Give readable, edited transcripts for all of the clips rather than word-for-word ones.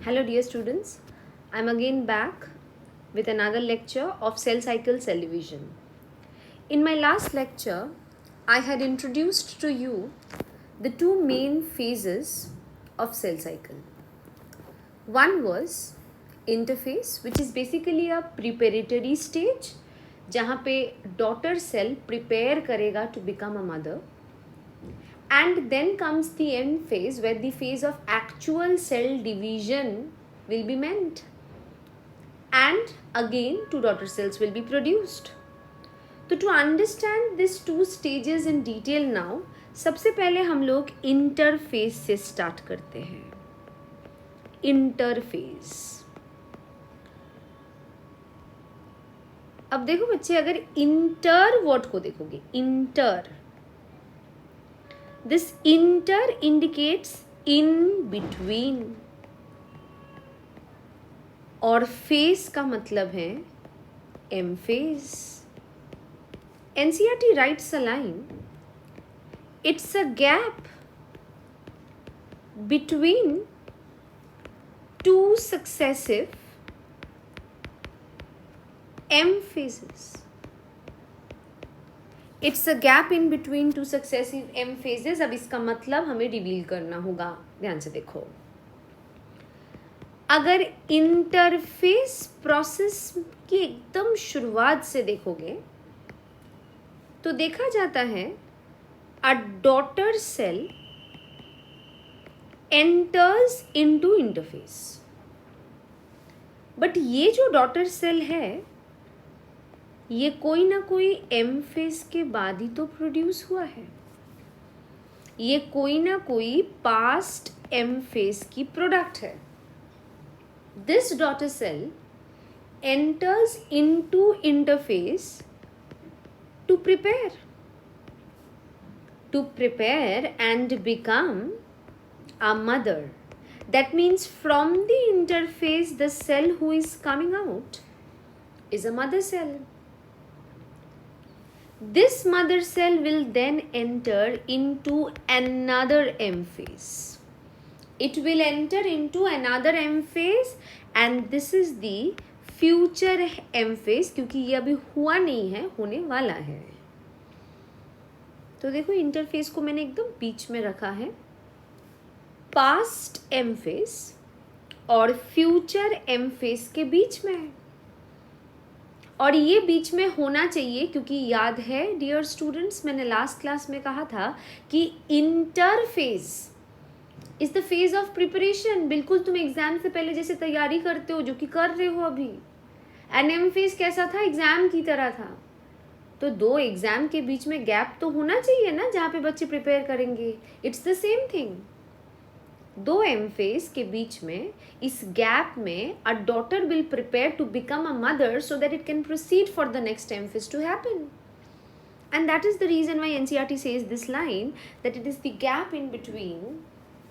Hello dear students, I am again back with another lecture of cell cycle cell division. In my last lecture, I had introduced to you the two main phases of cell cycle. One was interphase, which is basically a preparatory stage जहाँ पे daughter cell prepare करेगा to become a mother. And then comes the end phase where the phase of actual cell division will be meant. And again, two daughter cells will be produced. So to understand these two stages in detail now, सबसे पहले हम लोग interface से start करते हैं. Interface. अब देखो बच्चे, अगर इंटर वर्ड को देखोगे, inter, this inter indicates in between और phase का मतलब है M phase. NCERT writes a line, it's a gap between two successive M phases. It's a gap in between two successive M phases. अब इसका मतलब हमें रिवील करना होगा. ध्यान से देखो, अगर इंटरफेस प्रोसेस की एकदम शुरुआत से देखोगे तो देखा जाता है a daughter cell enters into interface. But ये जो डॉटर सेल है ये कोई ना कोई एम फेज के बाद ही तो प्रोड्यूस हुआ है. ये कोई ना कोई पास्ट एम फेज की प्रोडक्ट है. This daughter cell enters into interface to prepare and become a mother. That means from the interface the cell who is coming out is a mother cell. This mother cell will then enter into another M phase. It will enter into another M phase and this is the future M phase, क्योंकि ये अभी हुआ नहीं है, होने वाला है. तो देखो, इंटरफेस को मैंने एकदम बीच में रखा है. पास्ट M phase और फ्यूचर M phase के बीच में है. और ये बीच में होना चाहिए क्योंकि याद है डियर स्टूडेंट्स, मैंने लास्ट क्लास में कहा था कि interphase is the phase of preparation. बिल्कुल तुम एग्जाम से पहले जैसे तैयारी करते हो, जो कि कर रहे हो अभी. एन एम फेज कैसा था? एग्जाम की तरह था. तो दो एग्जाम के बीच में गैप तो होना चाहिए ना, जहाँ पे बच्चे प्रिपेयर करेंगे. It's the same thing. दो एम फेज के बीच में, इस गैप में a daughter will prepare to become a mother so that it can proceed for the next M phase to happen. And that is the reason why NCERT says this line, that it is the gap in between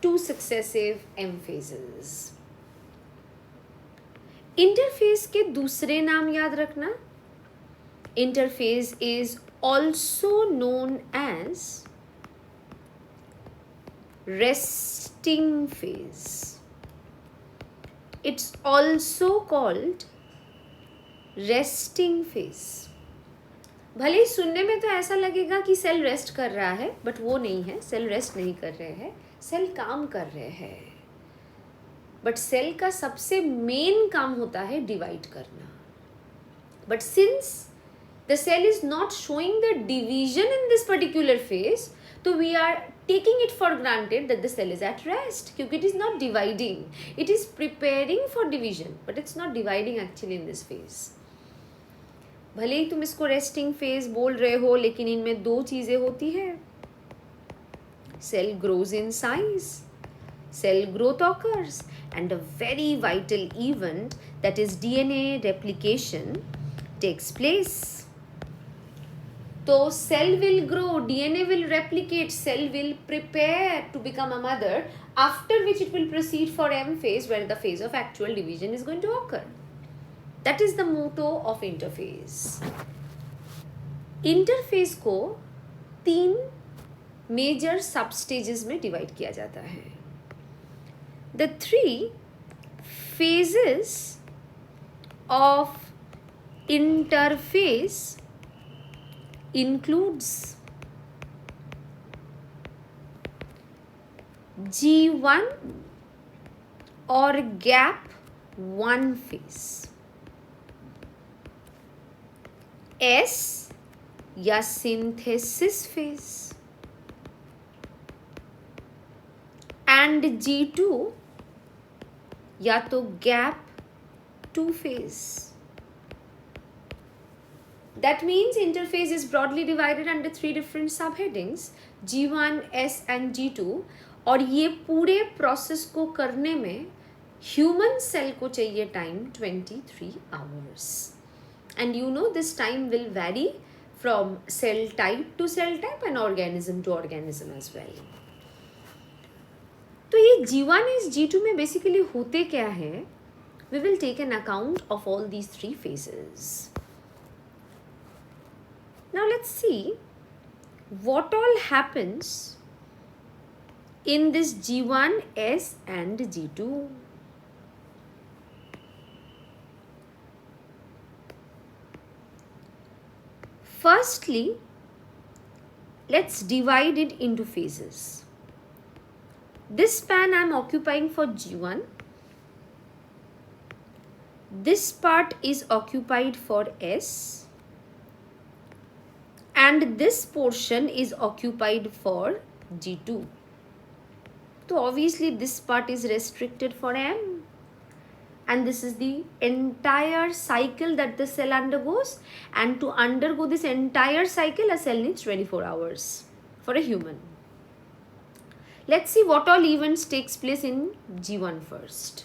two successive M phases. Interphase के दूसरे नाम याद रखना. Interphase is also known as resting phase. It's also called resting phase. भले ही सुनने में तो ऐसा लगेगा कि सेल रेस्ट कर रहा है, बट वो नहीं है. सेल रेस्ट नहीं कर रहे हैं, सेल काम कर रहे हैं. बट सेल का सबसे मेन काम होता है डिवाइड करना. But since the cell is not showing the division in this particular phase, तो we are taking it for granted that the cell is at rest, क्योंकि it is not dividing. It is preparing for division, but it's not dividing actually in this phase. भले ही तुम इसको resting phase बोल रहे हो, लेकिन इनमें दो चीजें होती है. Cell grows in size, cell growth occurs, and a very vital event, that is DNA replication, takes place. तो cell will grow, DNA will replicate, cell will prepare to become a mother, after which it will proceed for M phase where the phase of actual division is going to occur. That is the motto of interphase. Interphase को 3 major सब stages में divide किया जाता है. The three phases of interphase includes G1 or gap 1 phase, S या synthesis phase, and G2 या तो gap 2 phase. That means interphase is broadly divided under 3 different subheadings, G1, S and G2. और ये पूरे process को करने में human cell को चाहिए time 23 hours. And you know this time will vary from cell type to cell type and organism to organism as well. तो ये G1 इस G2 में बेसिकली होते क्या है? We will take an account of all these 3 phases. Now let's see what all happens in this G1, S and G2. Firstly, let's divide it into phases. This span I am occupying for G1. This part is occupied for S. And this portion is occupied for G2. So obviously this part is restricted for M. And this is the entire cycle that the cell undergoes. And to undergo this entire cycle, a cell needs 24 hours for a human. Let's see what all events takes place in G1 first.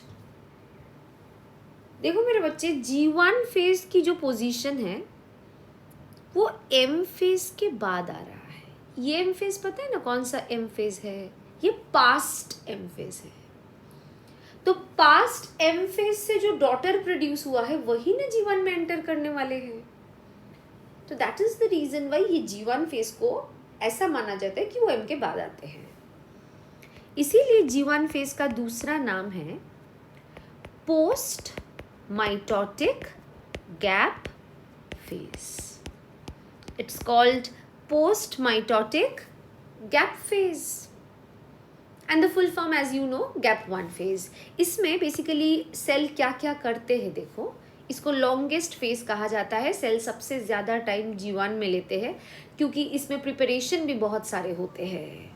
देखो मेरे बच्चे, G1 phase की जो position है वो M phase के बाद आ रहा है. ये M फेज पता है ना कौन सा M फेज है? ये पास्ट M फेज है. तो पास्ट M फेज से जो डॉटर प्रोड्यूस हुआ है वही ना G1 में एंटर करने वाले हैं. तो that is the reason why ये G1 फेज को ऐसा माना जाता है कि वो M के बाद आते हैं. इसीलिए G1 फेज का दूसरा नाम है post mitotic gap phase. It's called post-mitotic gap phase. And the full form as you know, gap 1 phase. इसमें basically सेल क्या क्या करते हैं देखो. इसको longest phase कहा जाता है. सेल सबसे ज़्यादा टाइम G1 में लेते हैं क्योंकि इसमें प्रिपरेशन भी बहुत सारे होते हैं.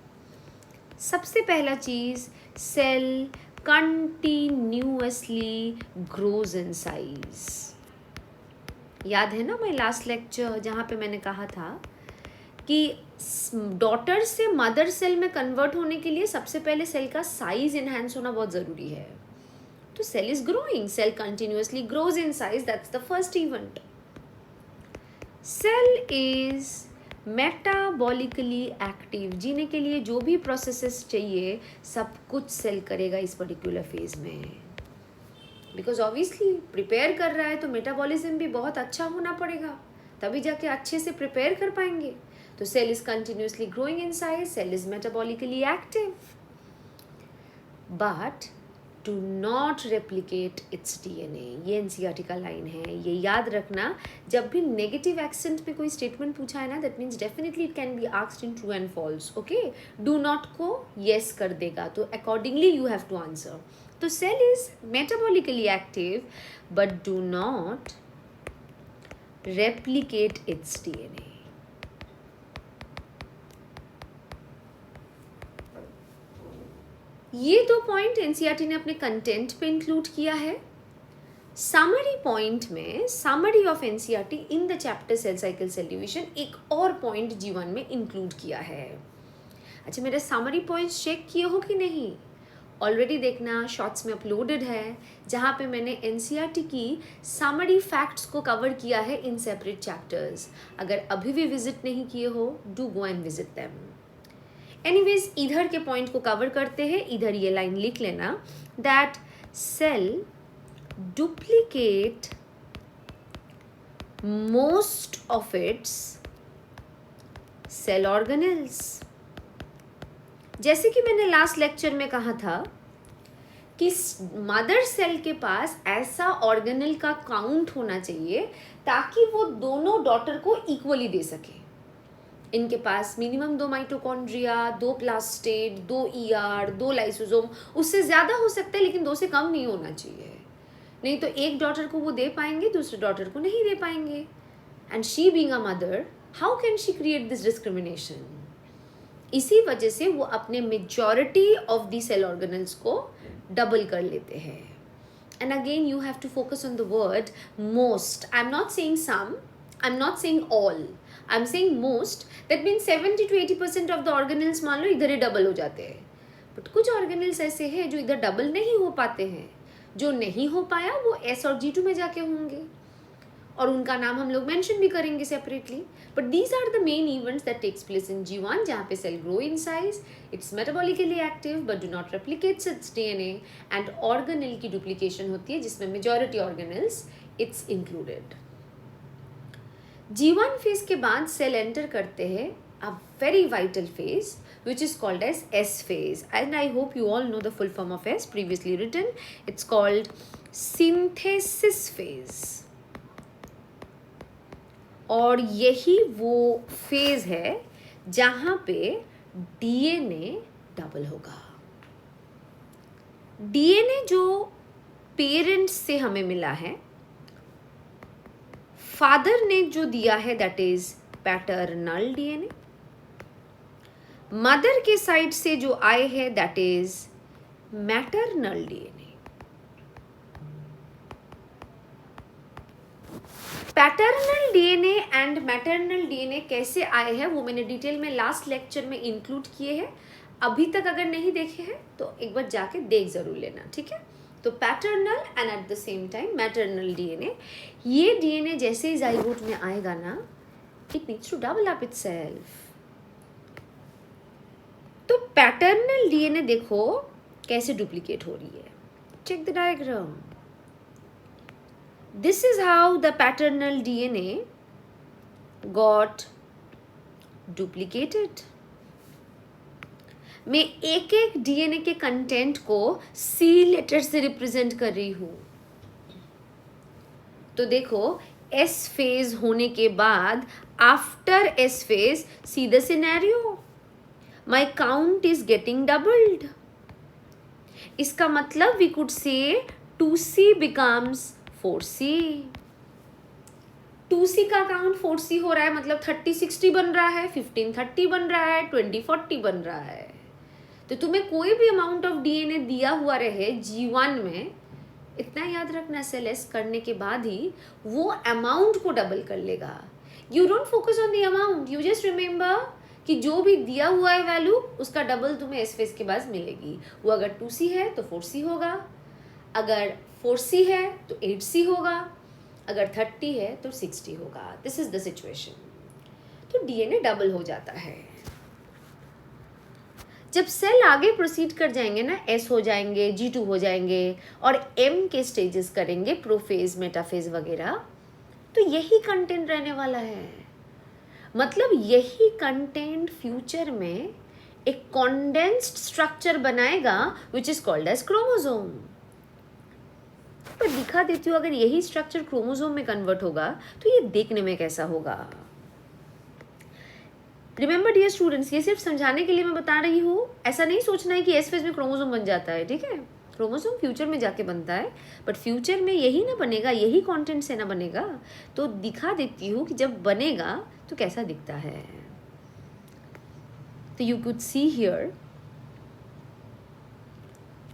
सबसे पहला चीज़, cell continuously grows in size. याद है ना मैं लास्ट लेक्चर जहाँ पे मैंने कहा था कि डॉटर से मदर सेल में कन्वर्ट होने के लिए सबसे पहले सेल का साइज इनहैंस होना बहुत ज़रूरी है. तो cell is growing, cell continuously grows in size, that's the first event. Cell is metabolically active. जीने के लिए जो भी प्रोसेसेस चाहिए सब कुछ सेल करेगा इस पर्टिकुलर फेज में. बिकॉज ऑब्वियसली प्रिपेयर कर रहा है तो मेटाबॉलिज्म भी बहुत अच्छा होना पड़ेगा, तभी जाके अच्छे से प्रिपेयर कर पाएंगे. तो cell is continuously growing in size, cell is metabolically active, but do not replicate its DNA. ये एनसीईआरटी का लाइन है, ये याद रखना. जब भी नेगेटिव एक्सेंट में कोई स्टेटमेंट पूछा है ना, that means definitely it can be asked in true and false. Okay, do not को येस कर देगा, तो accordingly you have to answer. तो cell is metabolically active but do not replicate its DNA. ये 2 point NCERT ने अपने content पे include किया है. समरी पॉइंट में, summary of NCERT in the chapter cell cycle cell division, एक और पॉइंट G1 में इंक्लूड किया है. अच्छा, मेरे समरी पॉइंट्स चेक किए हो कि नहीं? ऑलरेडी देखना, शॉर्ट्स में अपलोडेड है, जहाँ पे मैंने एनसीईआरटी की समरी फैक्ट्स को कवर किया है इन सेपरेट चैप्टर्स. अगर अभी भी विजिट नहीं किए हो, do go and visit them. Anyways, इधर के पॉइंट को कवर करते हैं. इधर ये लाइन लिख लेना, that cell duplicate most of its cell organelles. जैसे कि मैंने लास्ट लेक्चर में कहा था कि मदर सेल के पास ऐसा ऑर्गेनल का काउंट होना चाहिए ताकि वो दोनों डॉटर को इक्वली दे सके। इनके पास मिनिमम 2 माइटोकॉन्ड्रिया, 2 प्लास्टेड, 2 ER, 2 लाइसोसोम, उससे ज़्यादा हो सकता है लेकिन 2 से कम नहीं होना चाहिए। नहीं तो एक डॉटर को वो दे पाएंगे, दूसरे डॉटर को नहीं दे पाएंगे। And she being a mother, how can she create this discrimination? इसी वजह से वो अपने majority of the cell organelles को डबल कर लेते हैं। And again you have to focus on the word most. I am not saying some, I am not saying all, I am saying most. That means 70 to 80% of the organelles मान लो इधर ही double हो जाते हैं। But कुछ organelles ऐसे हैं जो इधर डबल नहीं हो पाते हैं। जो नहीं हो पाया वो S और G2 में जाके होंगे और उनका नाम हम लोग मेंशन भी करेंगे separately. But these are the main events that takes place in G1, जहाँ पे cell grow in size, it's metabolically active but do not replicates its DNA, and organelle की डुप्लीकेशन होती है जिसमें majority organelles it's included. G1 phase के बाद cell enter करते हैं a very vital phase which is called as S phase, and I hope you all know the full form of S, previously written. It's called synthesis phase. और यही वो phase है जहाँ पे DNA डबल होगा। DNA जो parents से हमें मिला है, फादर ने जो दिया है that is paternal DNA, mother के साइड से जो आए हैं that is maternal DNA। Paternal DNA and maternal DNA कैसे आए हैं वो मैंने डिटेल में लास्ट लेक्चर में इंक्लूड किए हैं। अभी तक अगर नहीं देखे हैं तो एक बार जाके देख जरूर लेना, ठीक है। तो paternal and at the same time maternal DNA, ये DNA जैसे ही जाइगोट में आएगा ना, it needs to double up itself. तो पैटर्नल DNA देखो कैसे डुप्लीकेट हो रही है। Check the diagram. This is how the paternal DNA got duplicated. मैं एक एक DNA के कंटेंट को C लेटर से रिप्रेजेंट कर रही हूं। तो देखो S फेज होने के बाद after S phase, see the scenario, my count is getting doubled. इसका मतलब we could say 2C becomes 4C. 2C का काउंट 4C हो रहा है, मतलब 30-60 बन रहा है, 15-30 बन रहा है, 20-40 बन रहा है। तो तुम्हें कोई भी अमाउंट ऑफ DNA दिया हुआ रहे G1 में, इतना याद रखना सेल S करने के बाद ही वो अमाउंट को डबल कर लेगा। You don't focus on the amount, you just remember कि जो भी दिया हुआ है वैल्यू उसका डबल तुम्हें S फेज के बाद मिलेगी। वो अगर 2C है तो 4C होगा, अगर 4C है तो 8C होगा, अगर 30 है तो 60 होगा। This is the situation. तो DNA डबल हो जाता है। जब सेल आगे प्रोसीड कर जाएंगे ना, S हो जाएंगे, G2 हो जाएंगे और M के स्टेजेस करेंगे, प्रोफेज, मेटाफेज वगैरह, तो यही कंटेंट रहने वाला है। मतलब यही कंटेंट फ्यूचर में एक कॉन्डेंस्ड स्ट्रक्चर बनाएगा which is called as chromosome. पर दिखा देती हूँ, अगर यही स्ट्रक्चर क्रोमोसोम में कन्वर्ट होगा तो ये देखने में कैसा होगा। रिमेंबर डियर स्टूडेंट्स, ये सिर्फ समझाने के लिए मैं बता रही हूँ, ऐसा नहीं सोचना है कि एस फेज में क्रोमोसोम बन जाता है, ठीक है। क्रोमोसोम फ्यूचर में जाके बनता है, बट फ्यूचर में यही ना बनेगा, यही कंटेंट से ना बनेगा। तो दिखा देती हूँ कि जब बनेगा तो कैसा दिखता है। तो you could see here,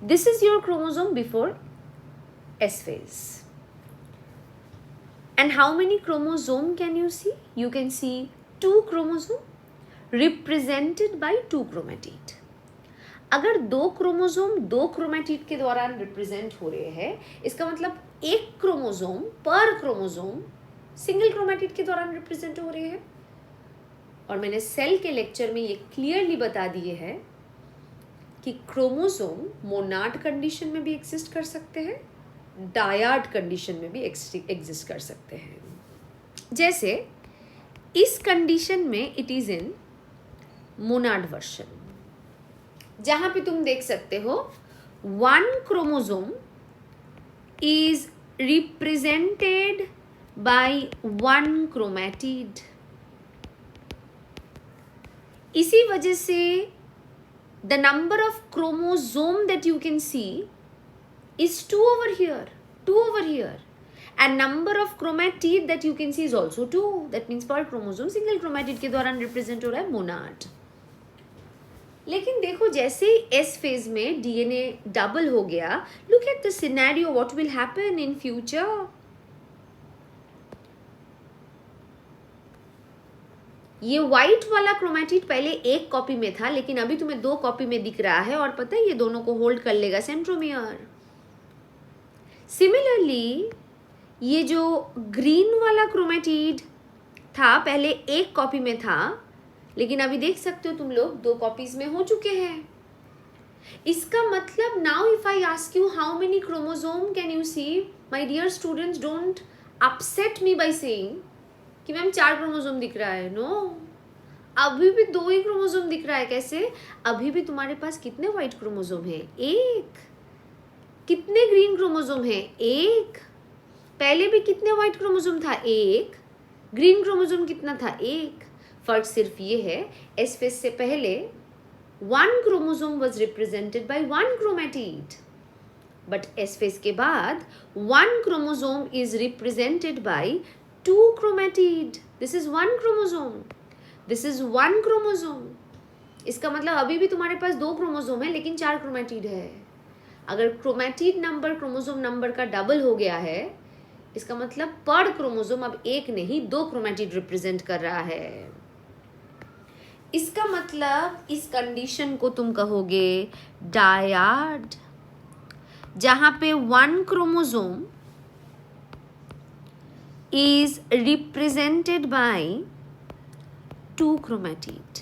this is your chromosome before S phase. And how many chromosome can you see? You can see 2 chromosome represented by 2 chromatid. अगर 2 क्रोमोसोम 2 क्रोमेटिड के दौरान रिप्रेजेंट हो रहे हैं, इसका मतलब एक क्रोमोसोम पर क्रोमोसोम सिंगल क्रोमेटिड के दौरान रिप्रेजेंट हो रहे हैं। और मैंने सेल के लेक्चर में ये क्लियरली बता दिए हैं कि क्रोमोसोम मोनाड कंडीशन में भी एग्जिस्ट कर सकते हैं, डायाड कंडीशन में भी एग्जिस्ट कर सकते हैं। जैसे इस कंडीशन में it is in Monod version, जहां पे तुम देख सकते हो one chromosome is represented by one chromatid. इसी वजह से the number of chromosome that you can see is 2 over here, and number of chromatid that you can see is also 2. that means per chromosome single chromatid के द्वारा represent हो रहा है monad. लेकिन देखो जैसे ही एस फेज में DNA double हो गया, look at the scenario what will happen in future. ये व्हाइट वाला क्रोमैटिड पहले एक कॉपी में था, लेकिन अभी तुम्हें 2 कॉपी में दिख रहा है, और पता है ये दोनों को होल्ड कर लेगा सेंट्रोमियर. सिमिलरली ये जो ग्रीन वाला क्रोमैटिड था पहले एक कॉपी में था, लेकिन अभी देख सकते हो तुम लोग 2 कॉपीज में हो चुके हैं. इसका मतलब now if I ask you how many chromosome can you see, my dear students, don't upset me by saying कि मैम 4 क्रोमोसोम दिख रहा है. नो, अभी भी 2 ही क्रोमोसोम दिख रहा है. कैसे? अभी भी तुम्हारे पास कितने व्हाइट क्रोमोसोम है? 1. कितने ग्रीन क्रोमोसोम है? 1. पहले भी कितने व्हाइट क्रोमोसोम था? 1. ग्रीन क्रोमोसोम कितना था? 1. फर्क सिर्फ ये है, एस फेज से पहले 1 chromosome was represented by 1 chromatid, but S phase के बाद 1 chromosome is represented by 2 chromatid. This is 1 chromosome. This is 1 chromosome. इसका मतलब अभी भी तुम्हारे पास 2 क्रोमोसोम है, लेकिन 4 क्रोमैटिड है. अगर क्रोमैटिड नंबर क्रोमोसोम नंबर का डबल हो गया है, इसका मतलब पर क्रोमोसोम अब 1 नहीं 2 क्रोमैटिड रिप्रेजेंट कर रहा है. इसका मतलब इस कंडीशन को तुम कहोगे डायड, जहां पे 1 chromosome is represented by 2 chromatid.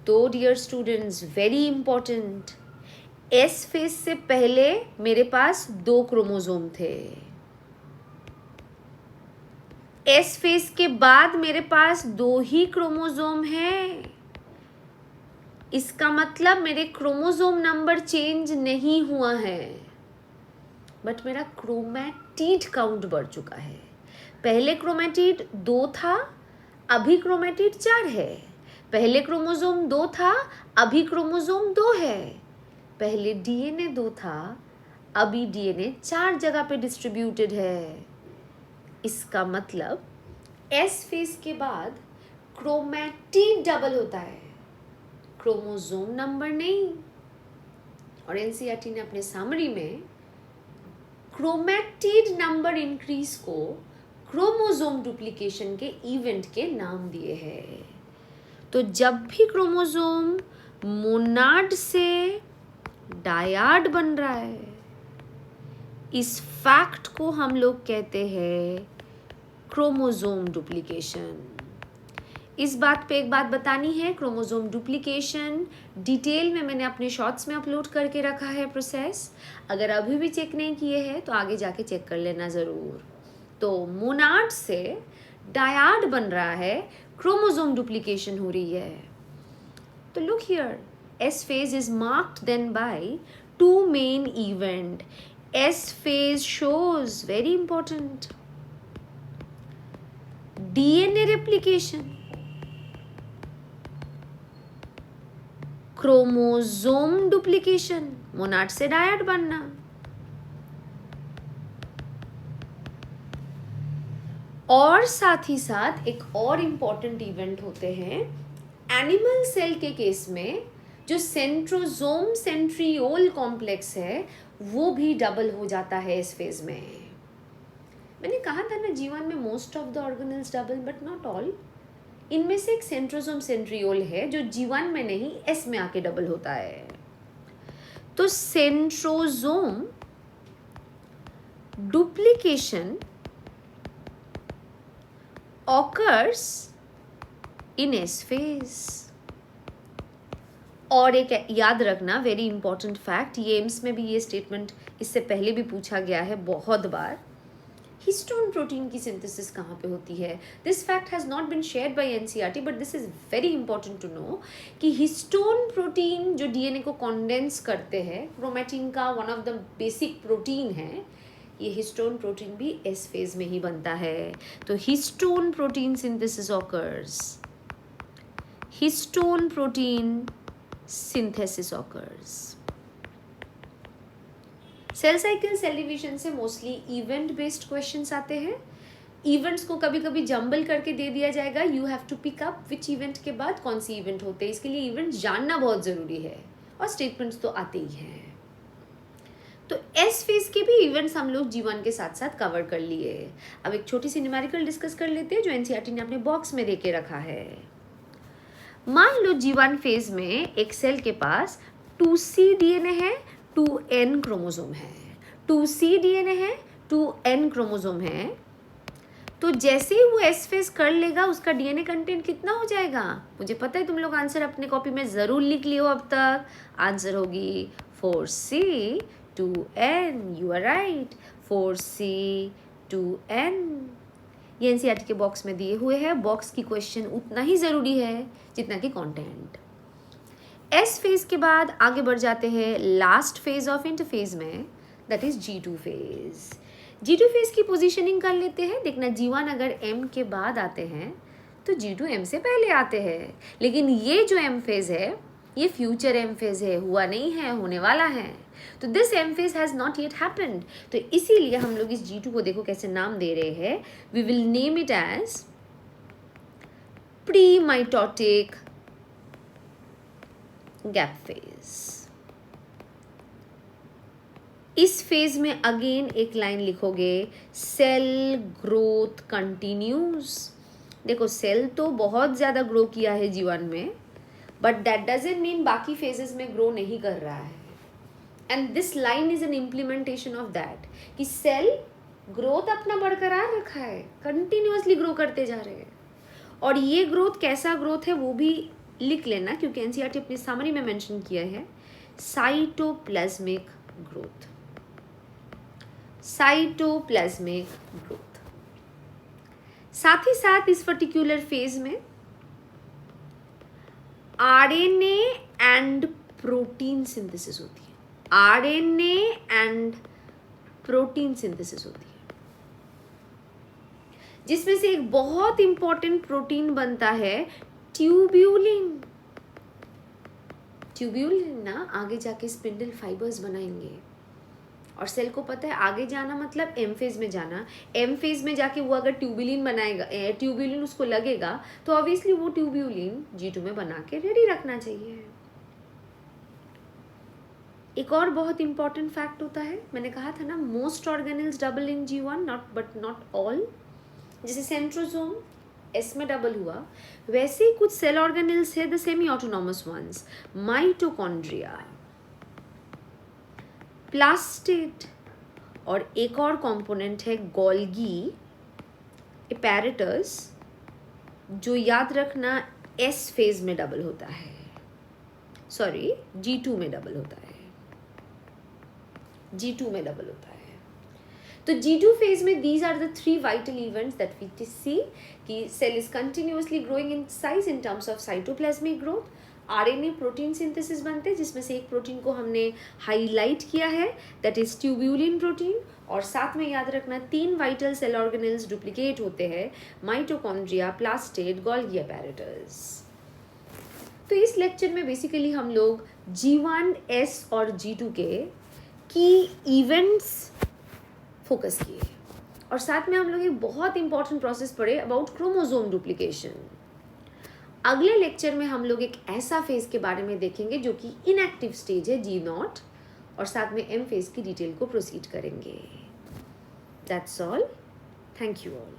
तो dear students, very important, S phase से पहले मेरे पास 2 क्रोमोसोम थे. एस फेज के बाद मेरे पास 2 ही क्रोमोसोम है. इसका मतलब मेरे क्रोमोसोम नंबर चेंज नहीं हुआ है, बट मेरा क्रोमैटिड काउंट बढ़ चुका है. पहले क्रोमैटिड 2 था, अभी क्रोमैटिड 4 है. पहले क्रोमोसोम 2 था, अभी क्रोमोसोम 2 है. पहले डीएनए 2 था, अभी डीएनए 4 जगह पे डिस्ट्रीब्यूटेड है. इसका मतलब एस फेज के बाद क्रोमैटिड डबल होता है, क्रोमोसोम नंबर नहीं. और एनसीईआरटी ने अपने समरी में क्रोमैटिड नंबर इंक्रीज को क्रोमोसोम डुप्लीकेशन के इवेंट के नाम दिए हैं. तो जब भी क्रोमोसोम मोनाड से डायड बन रहा है, इस फैक्ट को हम लोग कहते हैं क्रोमोसोम डुप्लीकेशन. इस बात पे एक बात बतानी है, क्रोमोसोम डुप्लीकेशन डिटेल में मैंने अपने शॉर्ट्स में अपलोड करके रखा है प्रोसेस. अगर अभी भी चेक नहीं किए हैं तो आगे जाके चेक कर लेना ज़रूर. तो मोनाड से डायड बन रहा है, क्रोमोसोम डुप्लीकेशन हो रही है. तो look here, S phase is marked then by 2 main event. S phase shows, very important, DNA replication, chromosome duplication, monad से डायड बनना. और साथ ही साथ एक और इम्पॉर्टेंट इवेंट होते हैं एनिमल सेल के केस में, जो सेंट्रोसोम सेंट्रियोल कॉम्प्लेक्स है वो भी डबल हो जाता है इस फेज में. मैंने कहा था ना, जीवन में most of the organelles double but not all. इनमें से एक सेंट्रोसोम सेंट्रियोल है जो जीवन में नहीं एस में आके डबल होता है. तो centrosome duplication occurs in S phase. और एक याद रखना, वेरी इंपॉर्टेंट फैक्ट, ये एम्स में भी ये स्टेटमेंट इससे पहले भी पूछा गया है बहुत बार, हिस्टोन प्रोटीन की सिंथेसिस कहाँ पे होती है? This fact has not been shared by NCERT, but this is very important to know कि हिस्टोन प्रोटीन जो डीएनए को कॉन्डेंस करते हैं, क्रोमैटिन का one of the basic protein है, ये हिस्टोन प्रोटीन भी एस फेज में ही बनता है। तो histone protein synthesis occurs, histone protein synthesis occurs. Cell cycle, cell division से मोस्टली इवेंट बेस्ड क्वेश्चंस आते हैं। इवेंट्स को कभी कभी जंबल करके दे दिया जाएगा, you have to pick up which event के बाद कौन सी इवेंट होते हैं, इसके लिए इवेंट जानना बहुत ज़रूरी है, और स्टेटमेंट्स तो आते ही हैं। तो एस फेज के भी इवेंट्स हम लोग जीवन के साथ साथ कवर कर लिए। अब एक छोटी सी न्यूमेरिकल डिस्कस कर लेते हैं जो एनसीईआरटी ने अपने बॉक्स में देके रखा है। मान लो जीवन फेज में एक सेल के पास 2C डीएनए है, 2N क्रोमोसोम है, 2C डीएनए है, 2N क्रोमोसोम है। तो जैसे ही वो एस फेज कर लेगा उसका डीएनए कंटेंट कितना हो जाएगा? मुझे पता है तुम लोग आंसर अपने कॉपी में ज़रूर लिख लियो अब तक। आंसर होगी 4C 2N, you are right, 4C 2N। ये एनसीईआरटी के बॉक्स में दिए हुए हैं। बॉक्स की क्वेश्चन उतना ही ज़रूरी है जितना कि कंटेंट। एस फेज के बाद आगे बढ़ जाते हैं लास्ट फेज ऑफ इंटरफेज में, that is G2 phase. G2 phase की पोजीशनिंग कर लेते हैं। देखना, G1 अगर M के बाद आते हैं तो G2 M से पहले आते हैं, लेकिन ये जो M फेज है ये फ्यूचर M फेज है, हुआ नहीं है, होने वाला है। तो this M phase has not yet happened. तो इसीलिए हम लोग इस G2 को देखो कैसे नाम दे रहे हैं, we will name it as pre mitotic gap phase. इस फेज में अगेन एक लाइन लिखोगे, सेल ग्रोथ कंटिन्यूज। देखो सेल तो बहुत ज़्यादा ग्रो किया है जीवन में, बट दैट डजंट मीन बाकी फेजेस में ग्रो नहीं कर रहा है। And this line is an implementation of that कि सेल ग्रोथ अपना बरकरार रखा है, कंटिन्यूअसली ग्रो करते जा रहे हैं। और ये ग्रोथ कैसा ग्रोथ है वो भी लिख लेना, क्योंकि एनसीईआरटी अपनी समरी में मेंशन किया है, साइटोप्लाज्मिक ग्रोथ, साइटोप्लाज्मिक ग्रोथ। साथ ही साथ इस पर्टिकुलर फेज में आरएनए एंड प्रोटीन सिंथेसिस होती है, आरएनए एंड प्रोटीन सिंथेसिस होती है, जिसमें से एक बहुत इंपॉर्टेंट प्रोटीन बनता है ट्यूब्यूलिन। ट्यूब्यूलिन ना आगे जाके स्पिंडल फाइबर्स बनाएंगे, और सेल को पता है आगे जाना मतलब एम फेज में जाना। एम फेज में जाके वो अगर ट्यूब्यूलिन बनाएगा, ट्यूब्यूलिन उसको लगेगा, तो ऑब्वियसली वो ट्यूब्यूलिन G2 में बना के रेडी रखना चाहिए। एक और बहुत इंपॉर्टेंट फैक्ट होता है, मैंने कहा था ना, most organelles double in G1 but not all. जैसे सेंट्रोसोम एस में डबल हुआ, वैसे ही कुछ सेल ऑर्गेनेल्स है the semi autonomous ones, mitochondria, plastid, और एक और कंपोनेंट है गोल्गी एपैरेटस, जो याद रखना एस फेज में डबल होता है, सॉरी G2 में डबल होता है, G2 में डबल होता है। तो G2 फेज में these are the three vital events that we see कि cell is continuously growing in size in terms of cytoplasmic growth, RNA protein synthesis बनते हैं, जिसमें से एक प्रोटीन को हमने हाईलाइट किया है, दैट इज ट्यूब्यूलिन प्रोटीन, और साथ में याद रखना 3 वाइटल सेल ऑर्गेनेल्स डुप्लीकेट होते हैं, माइटोकॉन्ड्रिया, प्लास्टिड, गोल्गी एपैरेटस। तो इस लेक्चर में बेसिकली हम लोग G1, S और G2 के की इवेंट्स फोकस किए, और साथ में हम लोग एक बहुत इंपॉर्टेंट प्रोसेस पढ़े अबाउट क्रोमोसोम डुप्लीकेशन। अगले लेक्चर में हम लोग एक ऐसा फेज के बारे में देखेंगे जो कि इनएक्टिव स्टेज है G0, और साथ में M फेज की डिटेल को प्रोसीड करेंगे। That's all, thank you all.